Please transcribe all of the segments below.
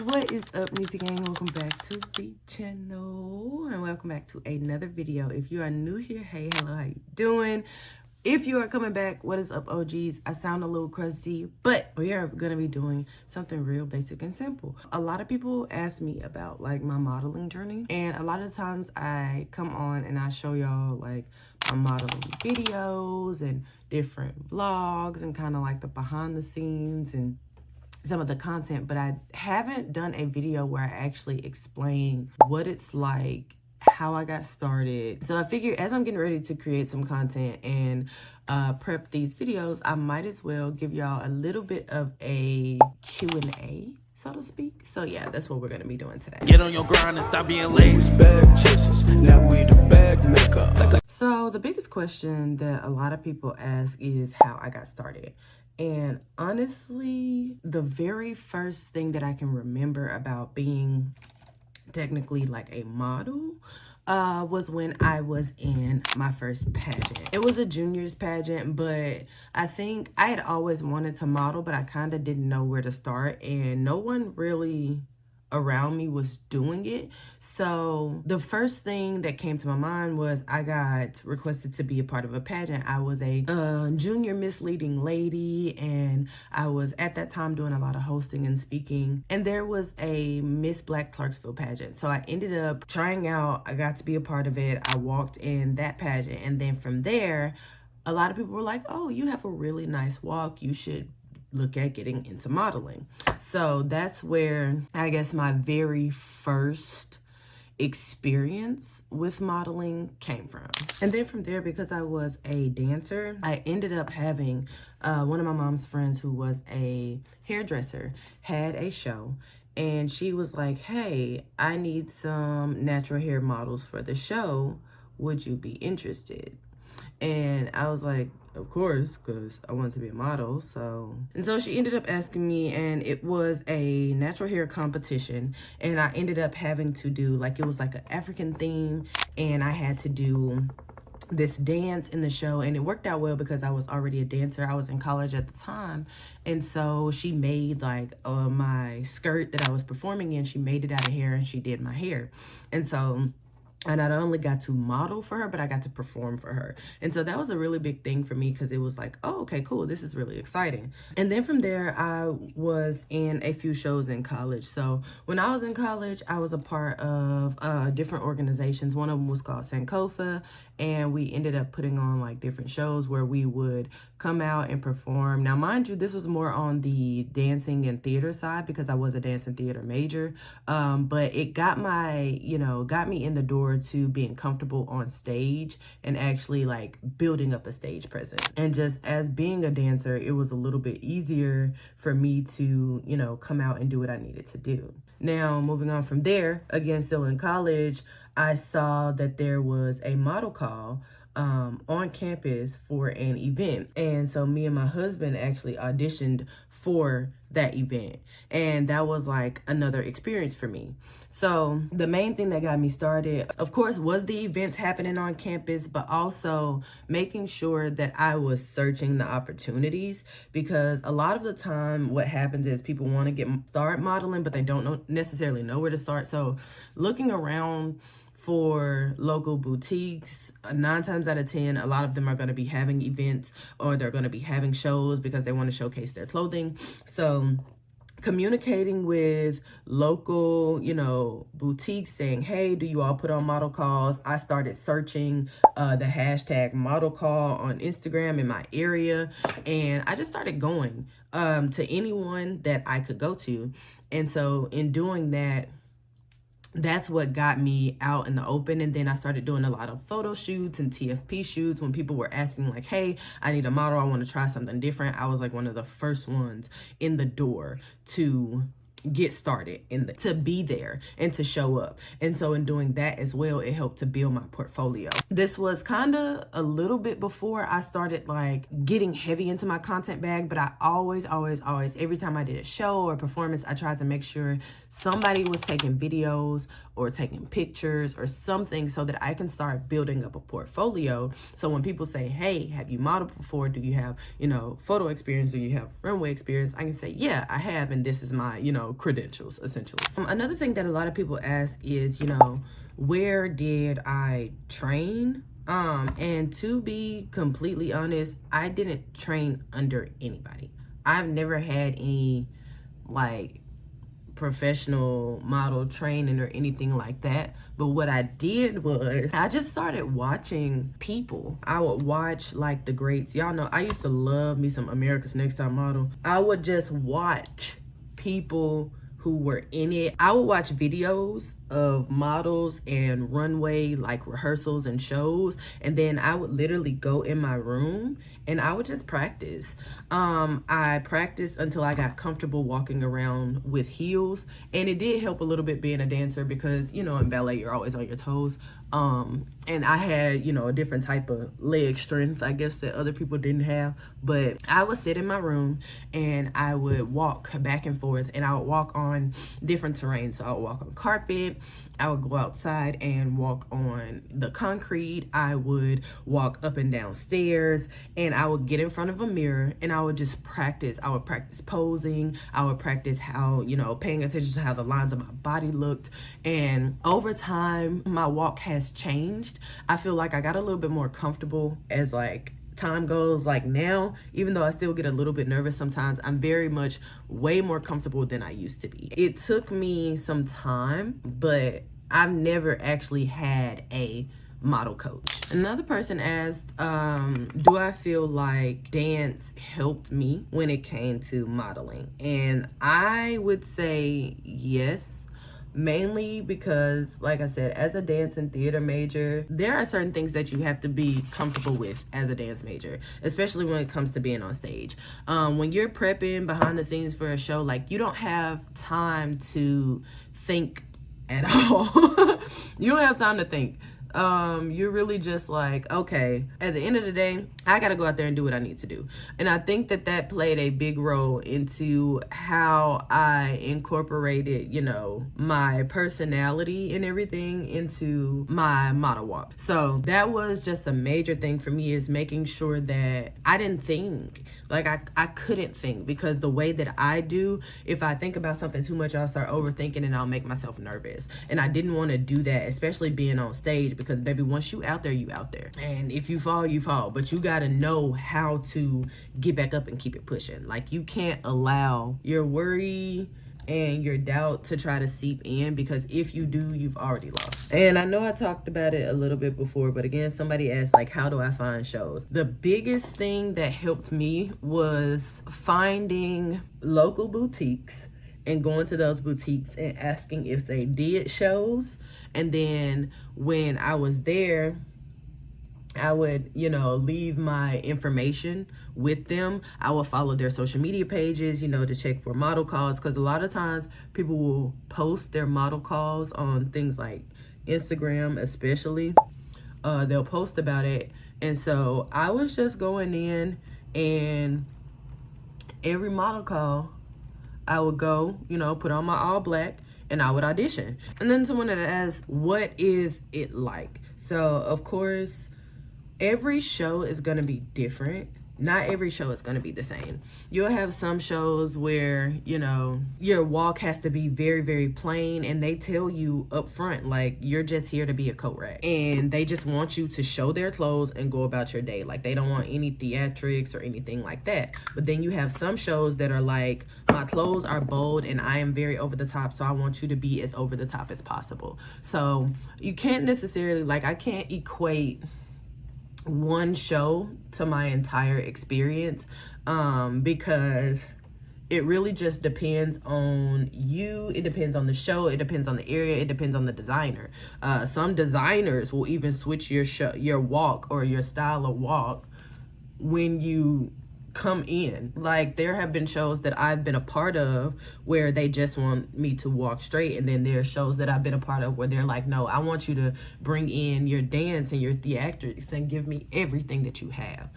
What is up, Moniece gang? Welcome back to the channel and welcome back to another video. If you are new here, hey, hello, how you doing? If you are coming back, what is up, OGs? I sound a little crusty, but we are gonna be doing something real basic and simple. A lot of people ask me about like my modeling journey, and a lot of times I come on and I show y'all like my modeling videos and different vlogs and kind of like the behind the scenes and some of the content, but I haven't done a video where I actually explain what it's like, how I got started. So I figured as I'm getting ready to create some content and prep these videos, I might as well give y'all a little bit of a Q&A, so to speak. So yeah, that's what we're gonna be doing today. Get on your grind and stop being lazy. Bag chasers, now we the bag maker. So the biggest question that a lot of people ask is how I got started. And honestly, the very first thing that I can remember about being technically like a model was when I was in my first pageant. It was a juniors pageant, but I think I had always wanted to model, but I kind of didn't know where to start, and no one really around me was doing it. So the first thing that came to my mind was I got requested to be a part of a pageant. I was a junior Miss Leading Lady, and I was at that time doing a lot of hosting and speaking, and there was a Miss Black Clarksville pageant. So I ended up trying out. I got to be a part of it. I walked in that pageant, and then from there a lot of people were like, oh, you have a really nice walk, you should look at getting into modeling. So that's where I guess my very first experience with modeling came from. And then from there, because I was a dancer, I ended up having one of my mom's friends who was a hairdresser had a show, and she was like, hey, I need some natural hair models for the show, would you be interested? And I was like, of course, because I wanted to be a model. So she ended up asking me, and it was a natural hair competition, and I ended up having to do like, it was like an African theme, and I had to do this dance in the show, and it worked out well because I was already a dancer. I was in college at the time, and so she made like my skirt that I was performing in, she made it out of hair, and she did my hair. And so I not only got to model for her, but I got to perform for her. And so that was a really big thing for me, because it was like, oh, okay, cool, this is really exciting. And then from there, I was in a few shows in college. So when I was in college, I was a part of different organizations. One of them was called Sankofa, and we ended up putting on like different shows where we would come out and perform. Now, mind you, this was more on the dancing and theater side because I was a dance and theater major. But it got me in the door to being comfortable on stage and actually like building up a stage presence. And just as being a dancer, it was a little bit easier for me to, come out and do what I needed to do. Now, moving on from there, again, still in college, I saw that there was a model call on campus for an event. And so me and my husband actually auditioned for that event, and that was like another experience for me. So the main thing that got me started, of course, was the events happening on campus, but also making sure that I was searching the opportunities, because a lot of the time what happens is people want to start modeling, but they don't necessarily know where to start. So looking around for local boutiques, 9 times out of 10, a lot of them are going to be having events, or they're going to be having shows because they want to showcase their clothing. So communicating with local, boutiques, saying, hey, do you all put on model calls? I started searching the hashtag model call on Instagram in my area, and I just started going to anyone that I could go to. And so in doing that, that's what got me out in the open. And then I started doing a lot of photo shoots and TFP shoots when people were asking like, hey, I need a model, I want to try something different. I was like one of the first ones in the door to get started and to be there and to show up. And so in doing that as well, it helped to build my portfolio. This was kind of a little bit before I started like getting heavy into my content bag, but I always, every time I did a show or performance, I tried to make sure somebody was taking videos or taking pictures or something so that I can start building up a portfolio. So when people say, hey, have you modeled before? Do you have, photo experience? Do you have runway experience? I can say, yeah, I have. And this is my, credentials, essentially. Another thing that a lot of people ask is, where did I train? And to be completely honest, I didn't train under anybody. I've never had any, like, professional model training or anything like that. But what I did was I just started watching people. I would watch like the greats. Y'all know I used to love me some America's Next Top Model. I would just watch people who were in it. I would watch videos of models and runway like rehearsals and shows, and then I would literally go in my room and I would just practice. I practiced until I got comfortable walking around with heels, and it did help a little bit being a dancer because, in ballet you're always on your toes. And I had, a different type of leg strength, I guess, that other people didn't have. But I would sit in my room and I would walk back and forth, and I would walk on different terrain. So I would walk on carpet, I would go outside and walk on the concrete, I would walk up and down stairs, and I would get in front of a mirror and I would just practice. I would practice posing, I would practice how, paying attention to how the lines of my body looked. And over time, my walk has changed. I feel like I got a little bit more comfortable as like time goes. Like now, even though I still get a little bit nervous sometimes, I'm very much way more comfortable than I used to be. It took me some time, but I've never actually had a model coach. Another person asked, do I feel like dance helped me when it came to modeling? And I would say yes. Mainly because, like I said, as a dance and theater major, there are certain things that you have to be comfortable with as a dance major, especially when it comes to being on stage. When you're prepping behind the scenes for a show, like, you don't have time to think at all. You don't have time to think. You're really just like, okay, at the end of the day, I gotta go out there and do what I need to do. And I think that played a big role into how I incorporated, my personality and everything into my model walk. So that was just a major thing for me, is making sure that I didn't think. Like, I couldn't think, because the way that I do, if I think about something too much, I'll start overthinking and I'll make myself nervous. And I didn't want to do that, especially being on stage, because baby, once you out there, you out there. And if you fall, you fall. But you got to know how to get back up and keep it pushing. Like, you can't allow your worry and your doubt to try to seep in, because if you do, you've already lost. And I know I talked about it a little bit before, but again, somebody asked, like, how do I find shows? The biggest thing that helped me was finding local boutiques and going to those boutiques and asking if they did shows. And then when I was there, I would, leave my information with them. I will follow their social media pages, to check for model calls, because a lot of times people will post their model calls on things like Instagram, especially. They'll post about it. And so I was just going in, and every model call, I would go, put on my all black, and I would audition. And then someone had asked, what is it like? So, of course, every show is going to be different. Not every show is going to be the same. You'll have some shows where, your walk has to be very, very plain, and they tell you up front, like, you're just here to be a coat rack. And they just want you to show their clothes and go about your day. Like, they don't want any theatrics or anything like that. But then you have some shows that are like, my clothes are bold and I am very over the top, so I want you to be as over the top as possible. So you can't necessarily, like, I can't equate one show to my entire experience, because it really just depends on you. It depends on the show. It depends on the area. It depends on the designer. Some designers will even switch your walk or your style of walk when you come in. Like, there have been shows that I've been a part of where they just want me to walk straight, and then there are shows that I've been a part of where they're like, no, I want you to bring in your dance and your theatrics and give me everything that you have.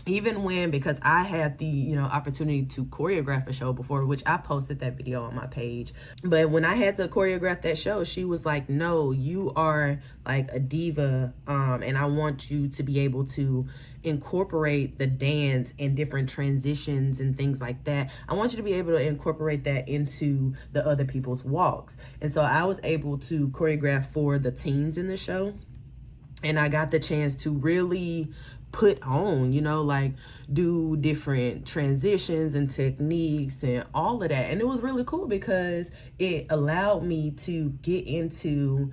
even when, because I had the, you know, opportunity to choreograph a show before, which I posted that video on my page. But when I had to choreograph that show, she was like, no, you are like a diva. And I want you to be able to incorporate the dance and different transitions and things like that. I want you to be able to incorporate that into the other people's walks. And so I was able to choreograph for the teens in the show. And I got the chance to really put on, you know, like do different transitions and techniques and all of that. And it was really cool because it allowed me to get into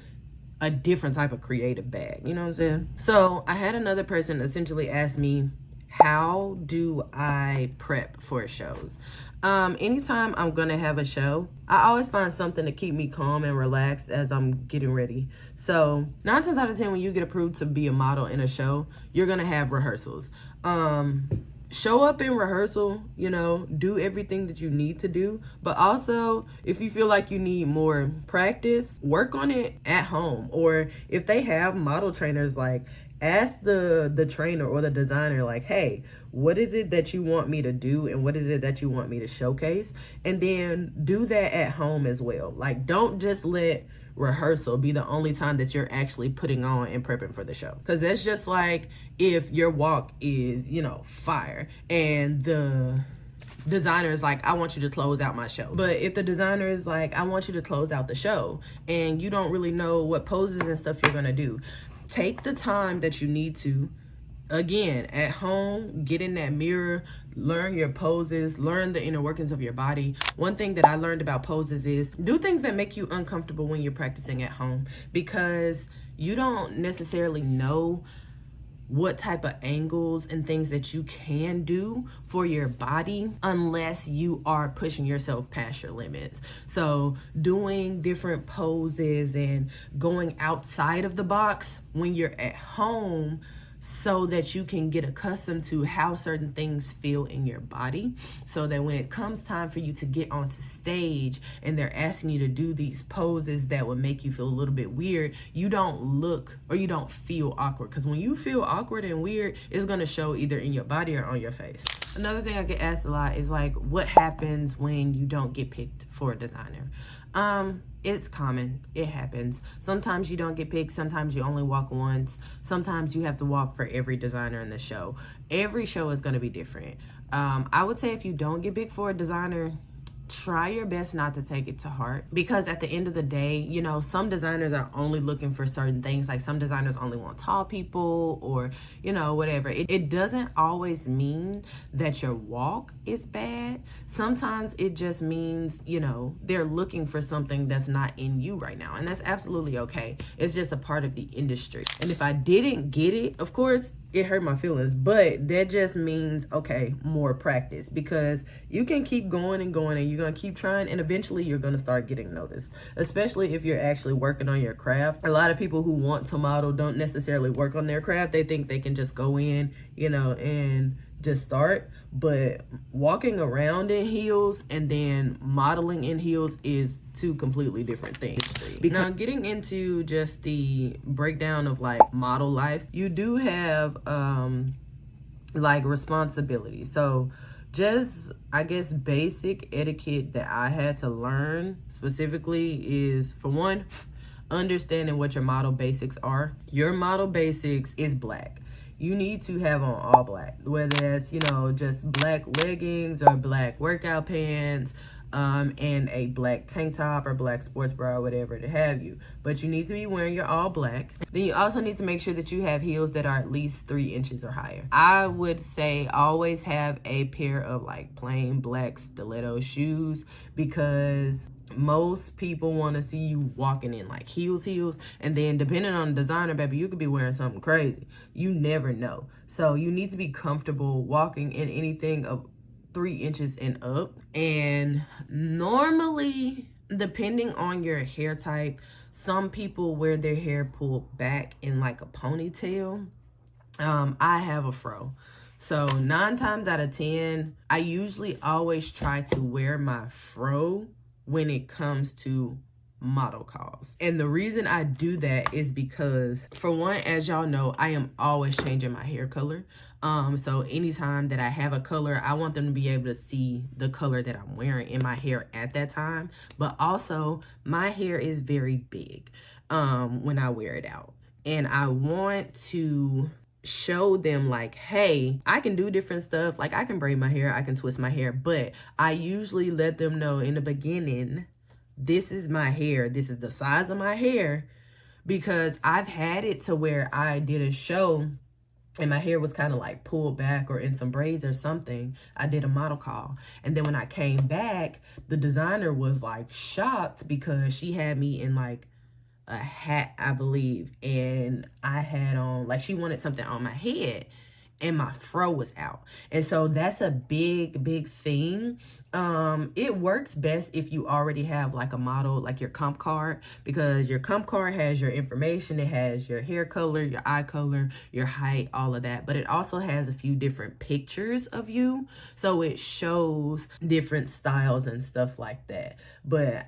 a different type of creative bag, you know what I'm saying? So I had another person essentially ask me, how do I prep for shows? Anytime I'm gonna have a show, I always find something to keep me calm and relaxed as I'm getting ready. So 9 times out of 10, when you get approved to be a model in a show, you're gonna have rehearsals. Show up in rehearsal, you know, do everything that you need to do. But also, if you feel like you need more practice, work on it at home. Or if they have model trainers, like ask the trainer or the designer, like, hey, what is it that you want me to do and what is it that you want me to showcase? And then do that at home as well. Like, don't just let rehearsal be the only time that you're actually putting on and prepping for the show, because that's just like if your walk is, you know, fire and the designer is like, I want you to close out my show. But if the designer is like, I want you to close out the show, and you don't really know what poses and stuff you're gonna do, take the time that you need to. Again, at home, get in that mirror, learn your poses, learn the inner workings of your body. One thing that I learned about poses is do things that make you uncomfortable when you're practicing at home, because you don't necessarily know what type of angles and things that you can do for your body unless you are pushing yourself past your limits. So doing different poses and going outside of the box when you're at home, so that you can get accustomed to how certain things feel in your body, so that when it comes time for you to get onto stage and they're asking you to do these poses that would make you feel a little bit weird, you don't look or you don't feel awkward. Because when you feel awkward and weird, it's going to show either in your body or on your face. Another thing I get asked a lot is like, what happens when you don't get picked for a designer? It's common. It happens. Sometimes you don't get picked. Sometimes you only walk once. Sometimes you have to walk for every designer in the show. Every show is going to be different. I would say if you don't get picked for a designer, try your best not to take it to heart, because at the end of the day, you know, some designers are only looking for certain things. Like some designers only want tall people, or, you know, whatever. It doesn't always mean that your walk is bad. Sometimes it just means, you know, they're looking for something that's not in you right now, and that's absolutely okay. It's just a part of the industry. And if I didn't get it, of course, it hurt my feelings, but that just means, okay, more practice, because you can keep going and going and you're going to keep trying, and eventually you're going to start getting noticed, especially if you're actually working on your craft. A lot of people who want to model don't necessarily work on their craft. They think they can just go in, you know, and just start. But walking around in heels and then modeling in heels is two completely different things. Now, getting into just the breakdown of like model life, you do have like responsibility. So just, I guess, basic etiquette that I had to learn specifically is, for one, understanding what your model basics are. Your model basics is black. You need to have on all black, whether that's, you know, just black leggings or black workout pants, and a black tank top or black sports bra or whatever to have you. But you need to be wearing your all black. Then you also need to make sure that you have heels that are at least 3 inches or higher. I would say always have a pair of like plain black stiletto shoes, because most people want to see you walking in like heels, and then depending on the designer, baby, you could be wearing something crazy. You never know. So you need to be comfortable walking in anything of 3 inches and up. And normally, depending on your hair type, some people wear their hair pulled back in like a ponytail. I have a fro. So 9 times out of 10, I usually always try to wear my fro when it comes to model calls. And the reason I do that is because, for one, as y'all know, I am always changing my hair color. So anytime that I have a color, I want them to be able to see the color that I'm wearing in my hair at that time. But also, my hair is very big when I wear it out. And I want to show them like, hey, I can do different stuff. Like, I can braid my hair, I can twist my hair, but I usually let them know in the beginning, this is my hair, this is the size of my hair, because I've had it to where I did a show and my hair was kind of like pulled back or in some braids or something. I did a model call, and then when I came back, the designer was like shocked because she had me in like a hat, I believe, and I had on, like, she wanted something on my head and my fro was out. And so that's a big thing. It works best if you already have like a model, like your comp card, because your comp card has your information. It has your hair color, your eye color, your height, all of that. But it also has a few different pictures of you, so it shows different styles and stuff like that. But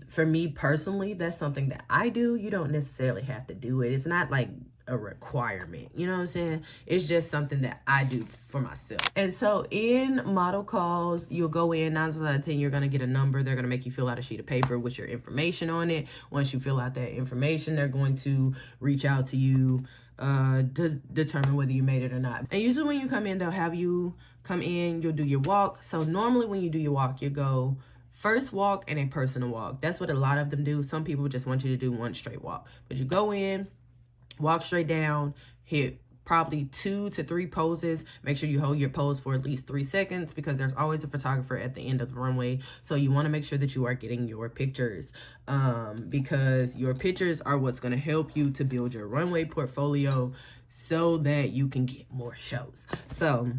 for me personally, that's something that I do. You don't necessarily have to do it. It's not like a requirement, you know what I'm saying? It's just something that I do for myself. And so in model calls, you'll go in, 9 out of 10, you're gonna get a number. They're gonna make you fill out a sheet of paper with your information on it. Once you fill out that information, they're going to reach out to you to determine whether you made it or not. And usually when you come in, they'll have you come in, you'll do your walk. So normally when you do your walk, you go first walk and a personal walk. That's what a lot of them do. Some people just want you to do one straight walk, but you go in, walk straight down, hit probably 2 to 3 poses. Make sure you hold your pose for at least 3 seconds, because there's always a photographer at the end of the runway. So you want to make sure that you are getting your pictures, because your pictures are what's going to help you to build your runway portfolio so that you can get more shows. So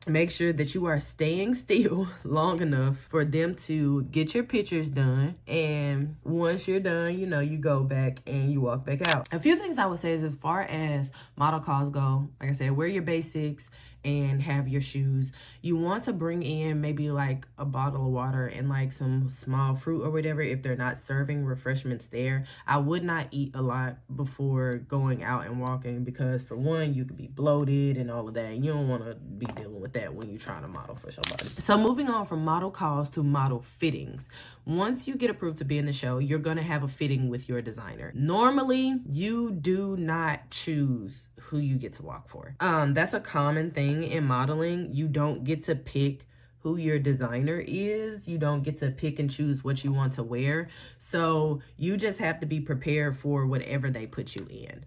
make sure that you are staying still long enough for them to get your pictures done. And once you're done, you know, you go back and you walk back out. A few things I would say is, as far as model calls go, like I said, wear your basics and have your shoes. You want to bring in maybe like a bottle of water and like some small fruit or whatever if they're not serving refreshments there. I would not eat a lot before going out and walking, because for one, you could be bloated and all of that, and you don't want to be dealing with that when you're trying to model for somebody. So moving on from model calls to model fittings. Once you get approved to be in the show, you're going to have a fitting with your designer. Normally, you do not choose who you get to walk for. That's a common thing in modeling. You don't get to pick who your designer is. You don't get to pick and choose what you want to wear. So you just have to be prepared for whatever they put you in.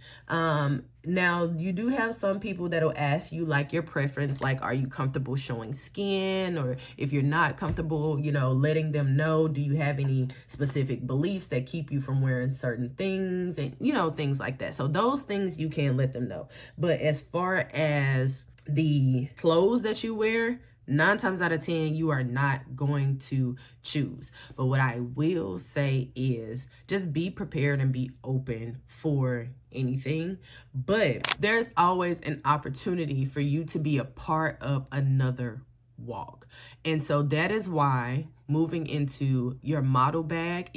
Now, you do have some people that'll ask you like your preference, like, are you comfortable showing skin? Or if you're not comfortable, you know, letting them know, do you have any specific beliefs that keep you from wearing certain things? And, you know, things like that. So those things you can let them know. But as far as the clothes that you wear, 9 times out of 10, you are not going to choose. But what I will say is just be prepared and be open for anything. But there's always an opportunity for you to be a part of another walk. And so that is why moving into your model bag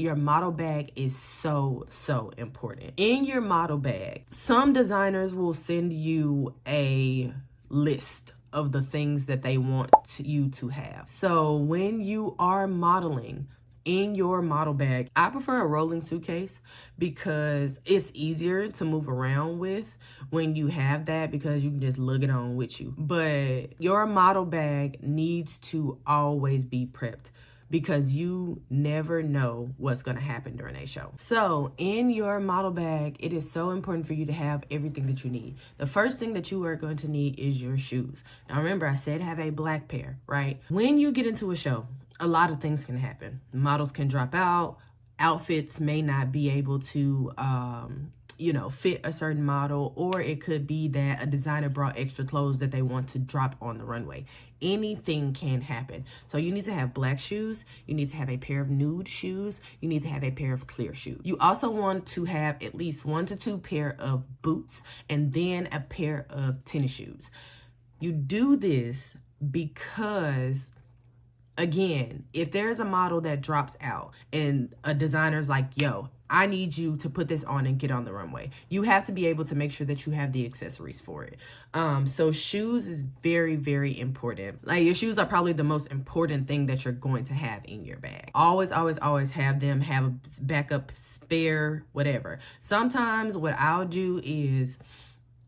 is so important. In your model bag, some designers will send you a list of the things that they want you to have. So when you are modeling, in your model bag, I prefer a rolling suitcase because it's easier to move around with when you have that, because you can just lug it on with you. But your model bag needs to always be prepped, because you never know what's going to happen during a show. So in your model bag, it is so important for you to have everything that you need. The first thing that you are going to need is your shoes. Now remember, I said have a black pair, right? When you get into a show, a lot of things can happen. Models can drop out. Outfits may not be able to, fit a certain model, or it could be that a designer brought extra clothes that they want to drop on the runway. Anything can happen. So you need to have black shoes. You need to have a pair of nude shoes. You need to have a pair of clear shoes. You also want to have at least 1 to 2 pair of boots, and then a pair of tennis shoes. You do this because again, if there's a model that drops out and a designer's like, yo, I need you to put this on and get on the runway, you have to be able to make sure that you have the accessories for it. So shoes is very, very important. Like, your shoes are probably the most important thing that you're going to have in your bag. Always, always, always have them, have a backup, spare, whatever. Sometimes what I'll do is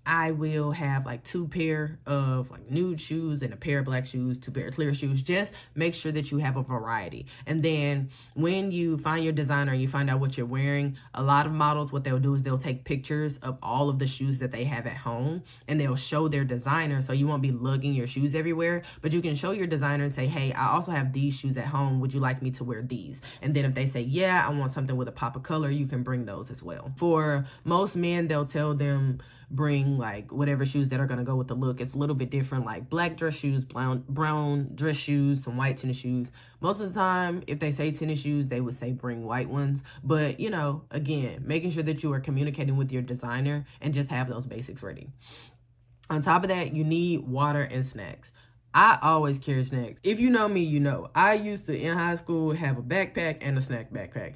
I will have like 2 pair of like nude shoes and a pair of black shoes, 2 pair of clear shoes. Just make sure that you have a variety. And then when you find your designer and you find out what you're wearing, a lot of models, what they'll do is they'll take pictures of all of the shoes that they have at home and they'll show their designer. So you won't be lugging your shoes everywhere, but you can show your designer and say, hey, I also have these shoes at home. Would you like me to wear these? And then if they say, yeah, I want something with a pop of color, you can bring those as well. For most men, they'll tell them, bring like whatever shoes that are going to go with the look. It's a little bit different, like black dress shoes, brown dress shoes, some white tennis shoes. Most of the time, if they say tennis shoes, they would say bring white ones. But, you know, again, making sure that you are communicating with your designer and just have those basics ready. On top of that, you need water and snacks. I always carry snacks. If you know me, you know. I used to, in high school, have a backpack and a snack backpack.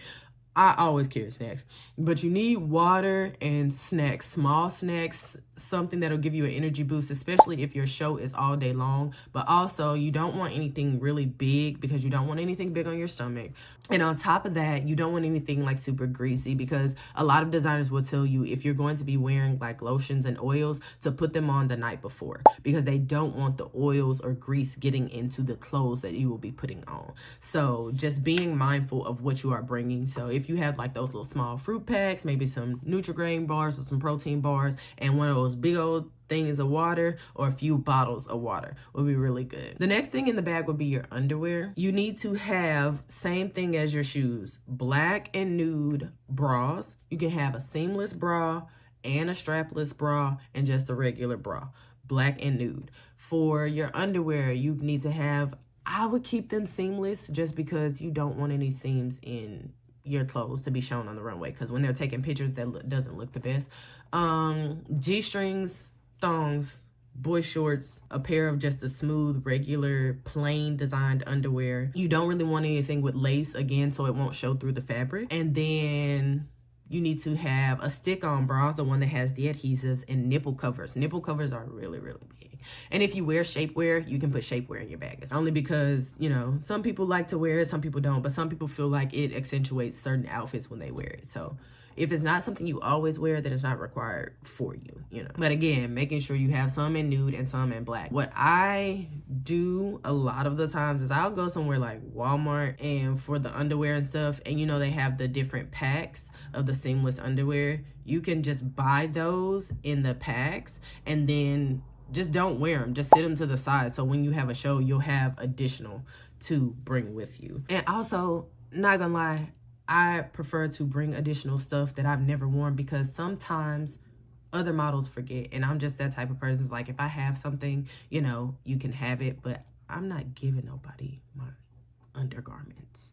I always carry snacks, but you need water and snacks, small snacks, something that'll give you an energy boost, especially if your show is all day long. But also, you don't want anything really big because you don't want anything big on your stomach. And on top of that, you don't want anything like super greasy, because a lot of designers will tell you if you're going to be wearing like lotions and oils to put them on the night before, because they don't want the oils or grease getting into the clothes that you will be putting on. So just being mindful of what you are bringing. So if you have like those little small fruit packs, maybe some Nutri-Grain bars or some protein bars, and one of those big old things of water or a few bottles of water would be really good. The next thing in the bag would be your underwear. You need to have, same thing as your shoes, black and nude bras. You can have a seamless bra and a strapless bra and just a regular bra, black and nude. For your underwear, you need to have, I would keep them seamless just because you don't want any seams in your clothes to be shown on the runway, because when they're taking pictures, that doesn't look the best. G-strings, thongs, boy shorts, a pair of just a smooth, regular, plain designed underwear. You don't really want anything with lace, again, so it won't show through the fabric. And then you need to have a stick-on bra, the one that has the adhesives, and nipple covers. Nipple covers are really, really big. And if you wear shapewear, you can put shapewear in your bag. It's only because, you know, some people like to wear it, some people don't, but some people feel like it accentuates certain outfits when they wear it. So if it's not something you always wear, then it's not required for you, you know. But again, making sure you have some in nude and some in black. What I do a lot of the times is I'll go somewhere like Walmart, and for the underwear and stuff, and you know they have the different packs of the seamless underwear. You can just buy those in the packs and then just don't wear them. Just sit them to the side. So when you have a show, you'll have additional to bring with you. And also, not gonna lie, I prefer to bring additional stuff that I've never worn, because sometimes other models forget. And I'm just that type of person. It's like, if I have something, you know, you can have it, but I'm not giving nobody my undergarments.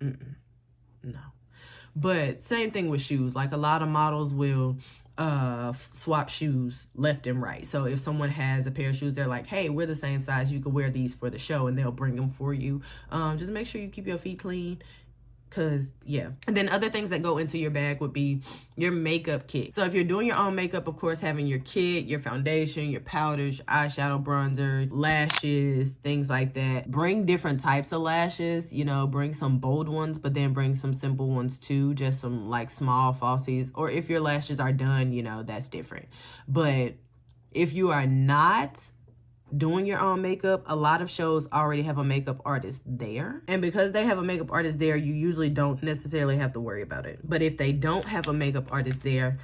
No. But same thing with shoes. Like, a lot of models will swap shoes left and right. So if someone has a pair of shoes, they're like, hey, we're the same size, you could wear these for the show, and they'll bring them for you. Just make sure you keep your feet clean, because yeah. And then other things that go into your bag would be your makeup kit. So if you're doing your own makeup, of course, having your kit, your foundation, your powders, your eyeshadow, bronzer, lashes, things like that. Bring different types of lashes, you know, bring some bold ones, but then bring some simple ones too, just some like small falsies. Or if your lashes are done, you know, that's different. But if you are not doing your own makeup, a lot of shows already have a makeup artist there, and because they have a makeup artist there, you usually don't necessarily have to worry about it. But if they don't have a makeup artist there,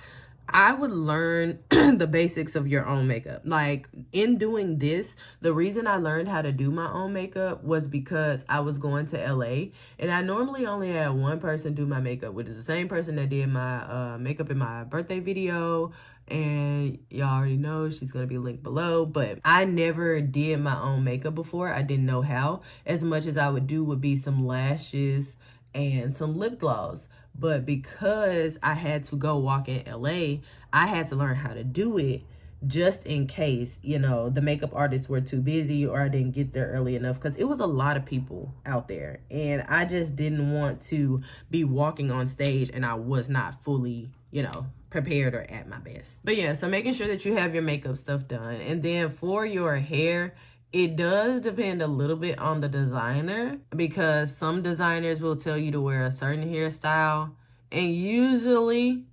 I would learn the basics of your own makeup. Like, in doing this, the reason I learned how to do my own makeup was because I was going to LA, and I normally only had one person do my makeup, which is the same person that did my makeup in my birthday video. And y'all already know she's gonna be linked below. But I never did my own makeup before. I didn't know how. As much as I would do would be some lashes and some lip gloss. But because I had to go walk in LA, I had to learn how to do it. just in case, the makeup artists were too busy or I didn't get there early enough, because it was a lot of people out there and I just didn't want to be walking on stage and I was not fully, prepared or at my best. But yeah, so making sure that you have your makeup stuff done. And then for your hair, it does depend a little bit on the designer, because some designers will tell you to wear a certain hairstyle, and usually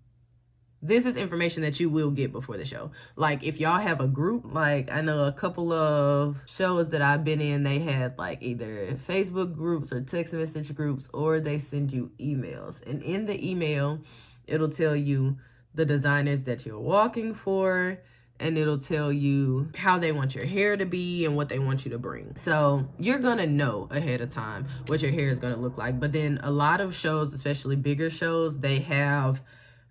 this is information that you will get before the show. Like if y'all have a group, like I know a couple of shows that I've been in, they had like either Facebook groups or text message groups, or they send you emails. And in the email, it'll tell you the designers that you're walking for, and it'll tell you how they want your hair to be and what they want you to bring. So you're gonna know ahead of time what your hair is gonna look like. But then a lot of shows, especially bigger shows, they have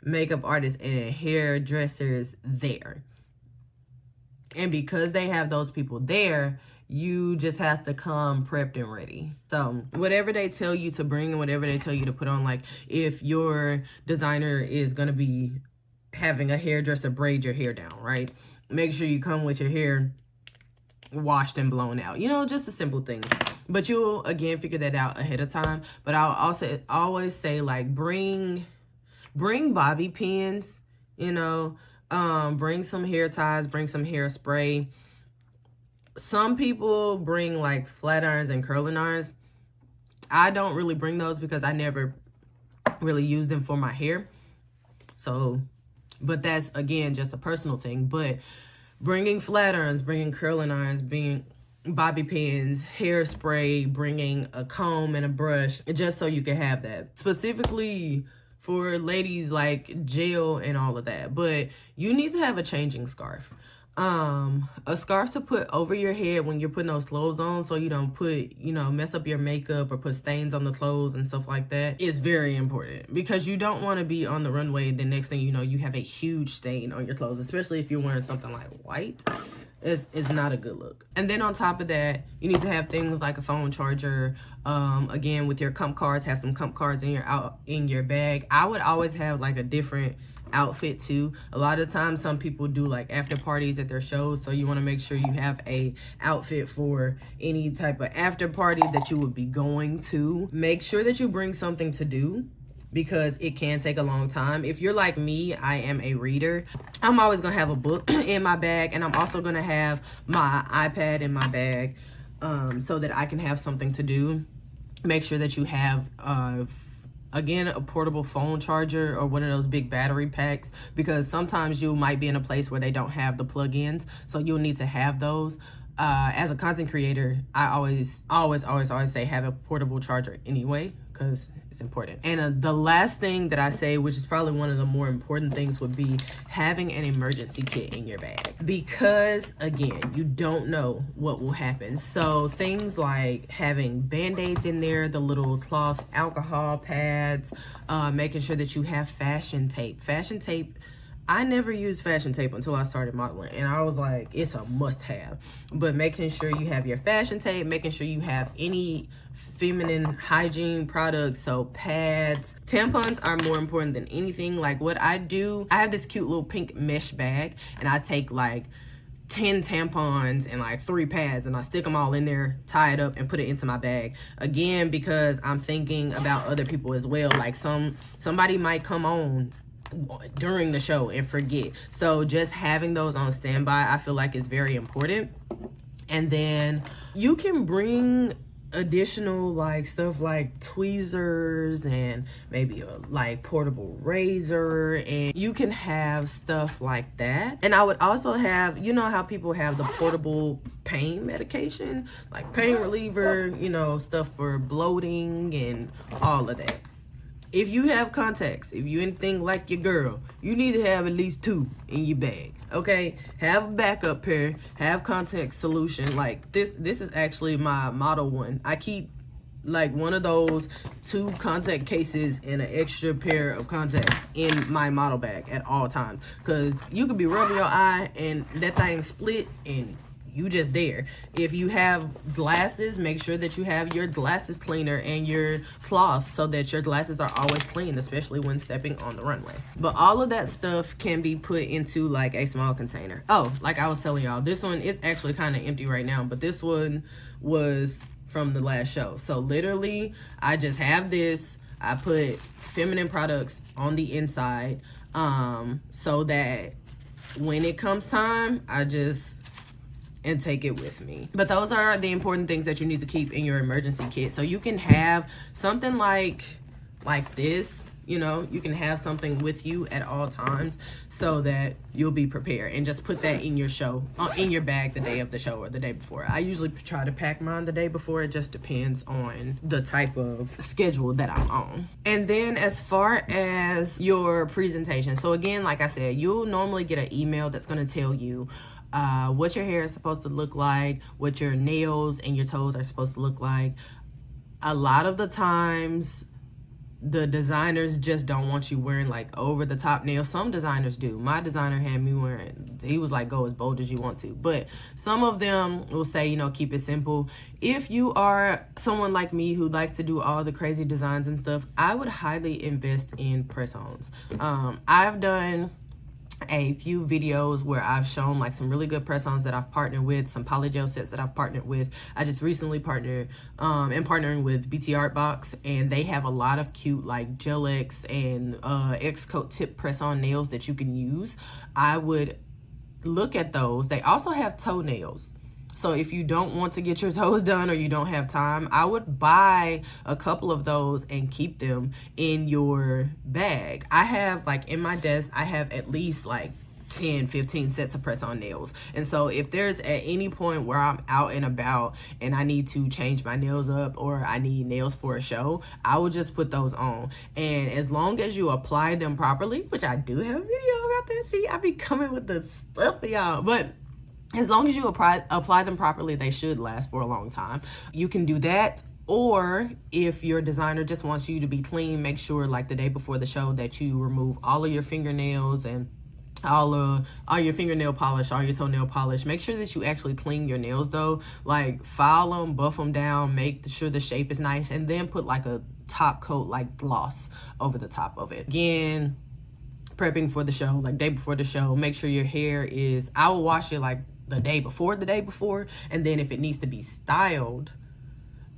makeup artists and hairdressers there. And because they have those people there, you just have to come prepped and ready. So whatever they tell you to bring and whatever they tell you to put on, like if your designer is gonna be having a hairdresser braid your hair down, right? Make sure you come with your hair washed and blown out. Just the simple things. But you'll, again, figure that out ahead of time. But I'll also always say, like, bring bobby pins, bring some hair ties, bring some hairspray. Some people bring, like, flat irons and curling irons. I don't really bring those because I never really use them for my hair. So... but that's, again, just a personal thing. But bringing flat irons, bringing curling irons, bringing bobby pins, hairspray, bringing a comb and a brush, just so you can have that. Specifically for ladies, like gel and all of that. But you need to have a changing scarf. A scarf to put over your head when you're putting those clothes on, so you don't mess up your makeup or put stains on the clothes and stuff like that, is very important, because you don't want to be on the runway. The next thing you know, you have a huge stain on your clothes, especially if you're wearing something like white. It's not a good look. And then on top of that, you need to have things like a phone charger. Again, with your comp cards, have some comp cards in your bag. I would always have like a different outfit too. A lot of times some people do like after parties at their shows, so you want to make sure you have a outfit for any type of after party that you would be going to. Make sure that you bring something to do, because it can take a long time. If you're like me, I am a reader. I'm always gonna have a book in my bag, and I'm also gonna have my iPad in my bag, so that I can have something to do. Make sure that you have again, a portable phone charger or one of those big battery packs, because sometimes you might be in a place where they don't have the plug-ins, so you'll need to have those. As a content creator, I always say have a portable charger anyway, because it's important. And the last thing that I say, which is probably one of the more important things, would be having an emergency kit in your bag, because again, you don't know what will happen. So things like having band-aids in there, the little cloth alcohol pads, making sure that you have fashion tape. I never used fashion tape until I started modeling, and I was like, it's a must-have. But making sure you have your fashion tape, making sure you have any feminine hygiene products, so pads. Tampons are more important than anything. Like what I do, I have this cute little pink mesh bag, and I take like 10 tampons and like 3 pads, and I stick them all in there, tie it up, and put it into my bag. Again, because I'm thinking about other people as well. Like somebody might come on during the show and forget, so just having those on standby, I feel like, is very important. And then you can bring additional like stuff like tweezers and maybe a like portable razor, and you can have stuff like that. And I would also have, how people have the portable pain medication, like pain reliever, stuff for bloating and all of that. If you have contacts, if you anything like your girl, you need to have at least 2 in your bag, okay? Have a backup pair, have contact solution. Like this is actually my model one. I keep like one of those 2 contact cases and an extra pair of contacts in my model bag at all times, because you could be rubbing your eye and that thing split and you just there. If you have glasses, make sure that you have your glasses cleaner and your cloth so that your glasses are always clean, especially when stepping on the runway. But all of that stuff can be put into like a small container. Oh, like I was telling y'all, this one is actually kind of empty right now, but this one was from the last show. So literally, I just have this. I put feminine products on the inside, so that when it comes time, I just and take it with me. But those are the important things that you need to keep in your emergency kit. So you can have something like this, you know, you can have something with you at all times so that you'll be prepared, and just put that in your show, in your bag the day of the show or the day before. I usually try to pack mine the day before. It just depends on the type of schedule that I'm on. And then as far as your presentation, so again, like I said, you'll normally get an email that's going to tell you what your hair is supposed to look like, what your nails and your toes are supposed to look like. A lot of the times, the designers just don't want you wearing like over the top nails. Some designers do. My designer had me wearing, he was like, go as bold as you want to. But some of them will say, you know, keep it simple. If you are someone like me who likes to do all the crazy designs and stuff, I would highly invest in press-ons. I've done a few videos where I've shown like some really good press-ons that I've partnered with, some polygel sets that I've partnered with. I just recently partnered and partnering with BT Art Box, and they have a lot of cute like Gel X and X-Coat tip press-on nails that you can use. I would look at those. They also have toenails. So if you don't want to get your toes done or you don't have time, I would buy a couple of those and keep them in your bag. I have like in my desk, I have at least like 10, 15 sets of press-on nails. And so if there's at any point where I'm out and about and I need to change my nails up or I need nails for a show, I will just put those on. And as long as you apply them properly, which I do have a video about that. See, I be coming with the stuff for y'all. But as long as you apply them properly, they should last for a long time. You can do that. Or if your designer just wants you to be clean, make sure like the day before the show that you remove all of your fingernails and all your fingernail polish, all your toenail polish. Make sure that you actually clean your nails though. Like file them, buff them down, make sure the shape is nice, and then put like a top coat like gloss over the top of it. Again, prepping for the show, like day before the show, make sure your hair is, I will wash it like the day before, and then if it needs to be styled,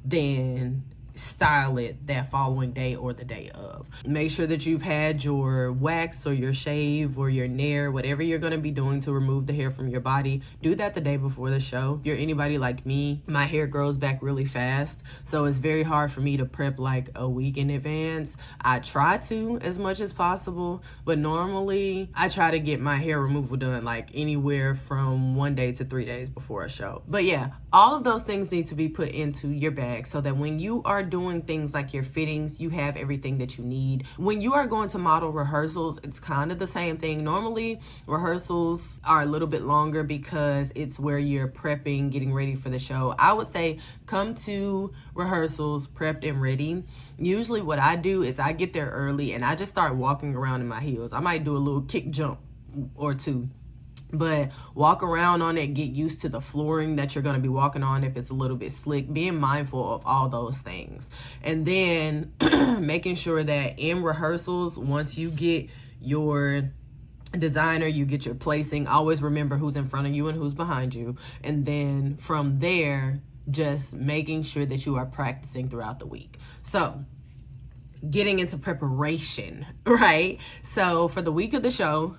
then style it that following day or the day of. Make sure that you've had your wax or your shave or your nair, whatever you're going to be doing to remove the hair from your body. Do that the day before the show. If you're anybody like me, my hair grows back really fast, so it's very hard for me to prep like a week in advance. I try to as much as possible, but normally I try to get my hair removal done like anywhere from 1 day to 3 days before a show. But yeah, all of those things need to be put into your bag so that when you are doing things like your fittings, you have everything that you need. When you are going to model rehearsals, it's kind of the same thing. Normally, rehearsals are a little bit longer because it's where you're prepping, getting ready for the show. I would say come to rehearsals prepped and ready. Usually what I do is I get there early and I just start walking around in my heels. I might do a little kick jump or two, but walk around on it, get used to the flooring that you're going to be walking on if it's a little bit slick, being mindful of all those things. And then making sure that in rehearsals, once you get your designer, you get your placing, always remember who's in front of you and who's behind you. And then from there, just making sure that you are practicing throughout the week. So getting into preparation, right? So for the week of the show,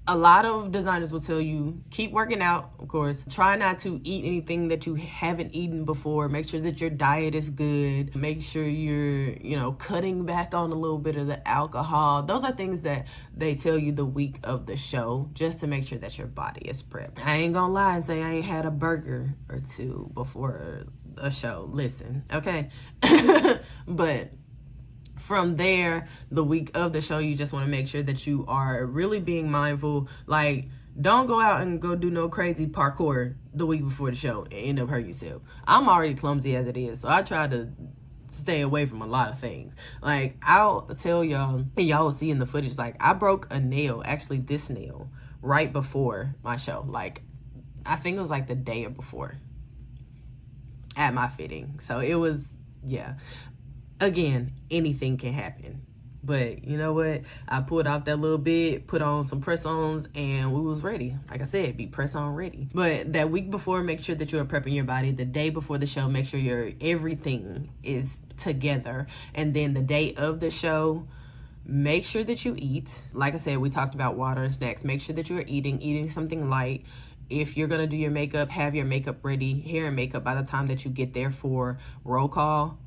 a lot of designers will tell you, keep working out, of course. Try not to eat anything that you haven't eaten before. Make sure that your diet is good. Make sure you're, cutting back on a little bit of the alcohol. Those are things that they tell you the week of the show, just to make sure that your body is prepped. I ain't gonna lie and say I ain't had a burger or two before a show. Listen, okay? But from there, the week of the show, you just want to make sure that you are really being mindful. Like, don't go out and go do no crazy parkour the week before the show and end up hurting yourself. I'm already clumsy as it is, so I try to stay away from a lot of things. Like, I'll tell y'all, and y'all will see in the footage, like, I broke a nail, actually this nail, right before my show. Like, I think it was like the day before at my fitting. So it was, yeah. Again, anything can happen. But you know what? I pulled off that little bit, put on some press-ons, and we was ready. Like I said, be press-on ready. But that week before, make sure that you are prepping your body. The day before the show, make sure your everything is together. And then the day of the show, make sure that you eat. Like I said, we talked about water and snacks. Make sure that you are eating something light. If you're gonna do your makeup, have your makeup ready, hair and makeup by the time that you get there for roll call.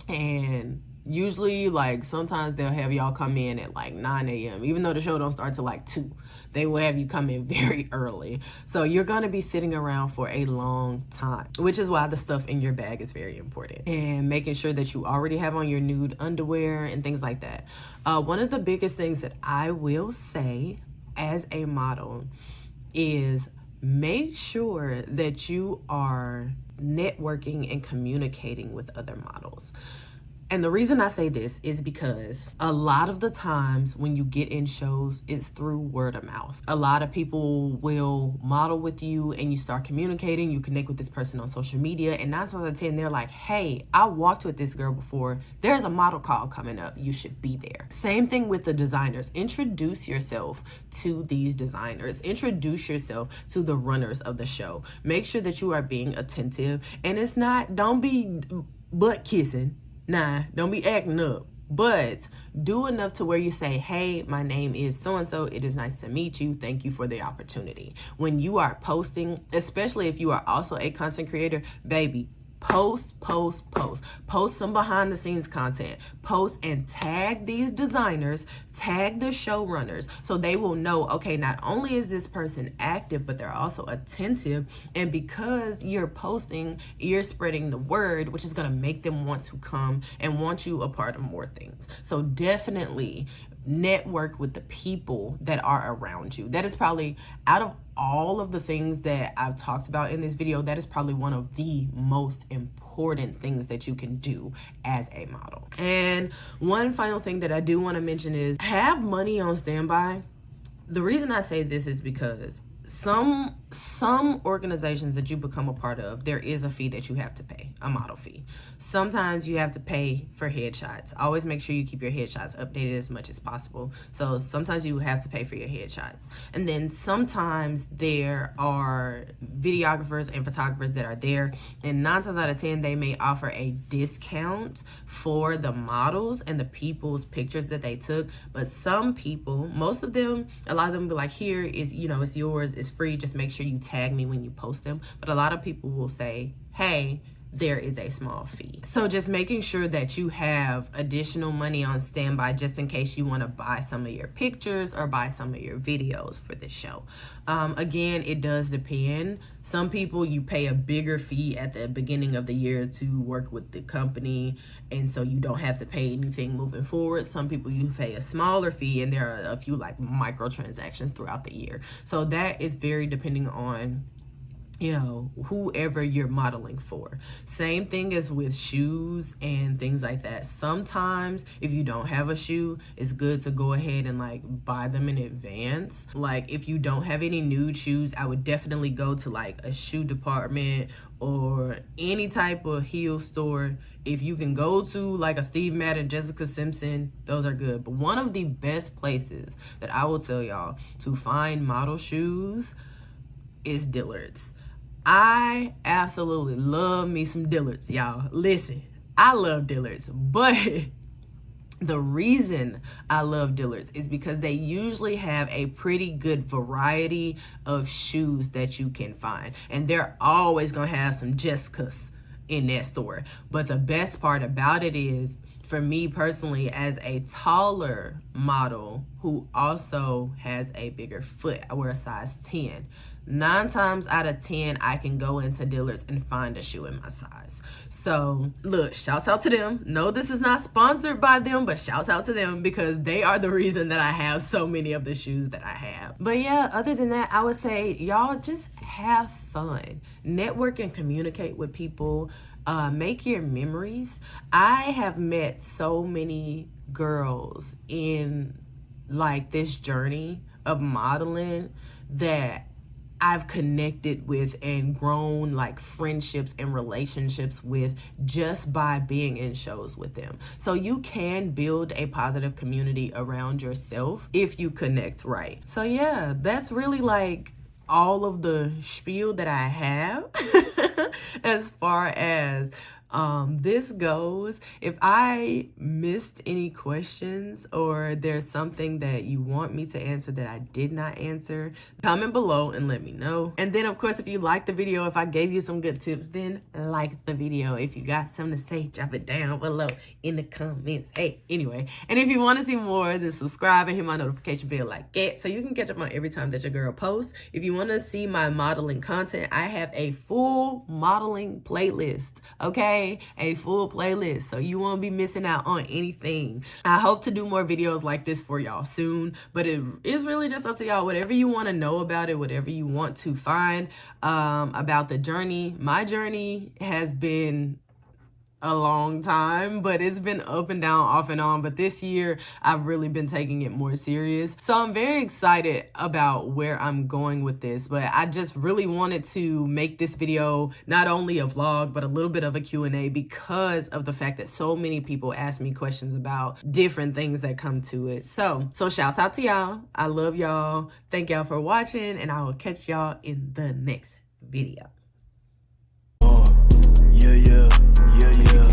And usually, like, sometimes they'll have y'all come in at like 9 a.m. Even though the show don't start till like 2, they will have you come in very early. So you're gonna be sitting around for a long time, which is why the stuff in your bag is very important. And making sure that you already have on your nude underwear and things like that. One of the biggest things that I will say as a model is make sure that you are networking and communicating with other models. And the reason I say this is because a lot of the times when you get in shows, it's through word of mouth. A lot of people will model with you and you start communicating, you connect with this person on social media, and 9 times out of 10, they're like, hey, I walked with this girl before. There's a model call coming up. You should be there. Same thing with the designers. Introduce yourself to these designers. Introduce yourself to the runners of the show. Make sure that you are being attentive. And it's not, don't be butt kissing. Nah, don't be acting up, but do enough to where you say, hey, my name is so-and-so. It is nice to meet you. Thank you for the opportunity. When you are posting, especially if you are also a content creator, baby, post some behind the scenes content, post and tag these designers, tag the showrunners, so they will know, okay, not only is this person active, but they're also attentive. And because you're posting, you're spreading the word, which is going to make them want to come and want you a part of more things. So definitely network with the people that are around you. That is probably, out of all of the things that I've talked about in this video, that is probably one of the most important things that you can do as a model. And one final thing that I do want to mention is have money on standby. The reason I say this is because some organizations that you become a part of, there is a fee that you have to pay, a model fee. Sometimes you have to pay for headshots. Always make sure you keep your headshots updated as much as possible. So sometimes you have to pay for your headshots. And then sometimes there are videographers and photographers that are there, and 9 times out of 10, they may offer a discount for the models and the people's pictures that they took. But some people, most of them, a lot of them be like, here is, it's yours, it's free, just make sure you tag me when you post them. But a lot of people will say, hey, there is a small fee. So just making sure that you have additional money on standby just in case you want to buy some of your pictures or buy some of your videos for the show. Again, it does depend. Some people, you pay a bigger fee at the beginning of the year to work with the company, and so you don't have to pay anything moving forward. Some people, you pay a smaller fee, and there are a few like microtransactions throughout the year. So that is very depending on whoever you're modeling for. Same thing as with shoes and things like that. Sometimes if you don't have a shoe, it's good to go ahead and like buy them in advance. Like if you don't have any nude shoes, I would definitely go to like a shoe department or any type of heel store. If you can go to like a Steve Madden, Jessica Simpson, those are good. But one of the best places that I will tell y'all to find model shoes is Dillard's. I absolutely love me some Dillard's, y'all. Listen, I love Dillard's, but the reason I love Dillard's is because they usually have a pretty good variety of shoes that you can find. And they're always going to have some Jessicas in that store. But the best part about it is, for me personally, as a taller model who also has a bigger foot, I wear a size 10. 9 times out of 10, I can go into Dillard's and find a shoe in my size. So look, shouts out to them. No, this is not sponsored by them, but shouts out to them because they are the reason that I have so many of the shoes that I have. But yeah, other than that, I would say y'all just have fun. Network and communicate with people. Make your memories. I have met so many girls in like this journey of modeling that I've connected with and grown like friendships and relationships with just by being in shows with them. So you can build a positive community around yourself if you connect right. So yeah, that's really like all of the spiel that I have as far as this goes. If I missed any questions or there's something that you want me to answer that I did not answer, comment below and let me know. And then of course, if you like the video, if I gave you some good tips, then like the video. If you got something to say, drop it down below in the comments. Hey, anyway, and if you want to see more, then subscribe and hit my notification bell like that so you can catch up on every time that your girl posts. If you want to see my modeling content, I have a full modeling playlist, okay? A full playlist, so you won't be missing out on anything. I hope to do more videos like this for y'all soon, but it is really just up to y'all. Whatever you want to know about it, whatever you want to find about the journey. My journey has been a long time, but it's been up and down, off and on. But this year I've really been taking it more serious, so I'm very excited about where I'm going with this. But I just really wanted to make this video not only a vlog but a little bit of a Q&A because of the fact that so many people ask me questions about different things that come to it. So shouts out to y'all. I love y'all. Thank y'all for watching, and I will catch y'all in the next video. Yeah, yeah, yeah, yeah.